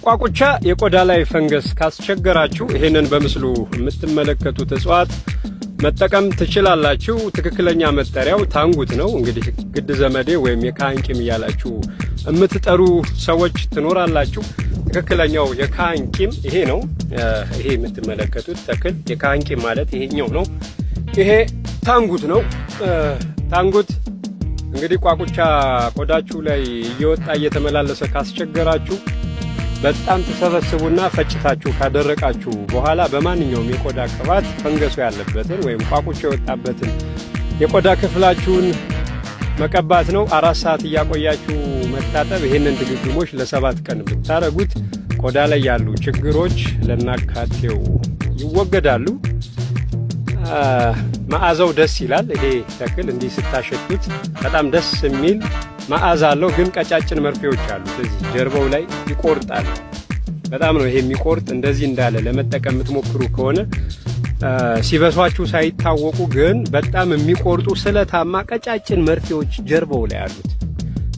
ቋቁቻ የቆዳ ላይ ፈንገስ ካስቸገራችሁ ይሄንን በምስሉ የምትመለከቱት እጽዋት መጠቀም ትችላላችሁ። ትክክለኛ መጠሪያው ታንጉት ነው። እንግዲህ ግድ ዘመዴ ወይም የካንቂም እያላችሁ የምትጠሩ ሰዎች ትኖራላችሁ። ትክክለኛው የካንቂም ይሄ ነው። ይሄ የምትመለከቱት ተክል የካንቂም ማለት ይሄኛው ነው። ይሄ ታንጉት ነው። ታንጉት እንግዲህ ቋቁቻ ቆዳችሁ ላይ እየወጣ እየተመላለሰ ካስቸገራችሁ በጣም ተሰበስቡና ፈጭታችሁ ካደረቃችሁ በኋላ በማንኛውም የቆዳ ቅባት ፈንገሱ ያለበትን ወይም ቋቁቻ የወጣበትን የቆዳ ክፍላችሁን መቀባት ነው። 4 ሰዓት እያቆያችሁ መታጠብ። ይሄንን ድግግሞች ለ7 ቀን ብታረጉት ቆዳ ላይ ያሉ ችግሮች ለናካቴው ይወገዳሉ። መዓዛው ደስ ይላል። ይሄ ተክል እንዲህ ስታሸቱት በጣም ደስ የሚል መዓዛ አለው። ግን ቀጫጭን መርፌዎች አሉት እዚህ ጀርባው ላይ ይቆርጣል። በጣም ነው ይሄ የሚቆርጥ። እንደዚህ እንዳለ ለመጠቀም የምትሞክሩ ከሆነ ሲበሷችሁ ሳይታወቁ ግን በጣም የሚቆርጡ ስለታማ ቀጫጭን መርፌዎች ጀርባው ላይ አሉት።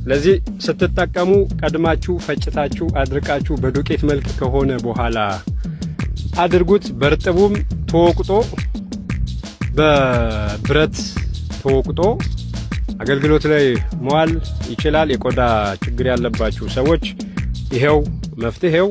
ስለዚህ ስትጠቀሙ ቀድማችሁ ፈጭታችሁ አድርቃችሁ በዱቄት መልክ ከሆነ በኋላ አድርጉት። በርጥቡም ተወቅጦ በብረት ተወቅጦ አገልግሎት ላይ መዋል ይችላል። የቆዳ ችግር ያለባችሁ ሰዎች ይሄው መፍትሄው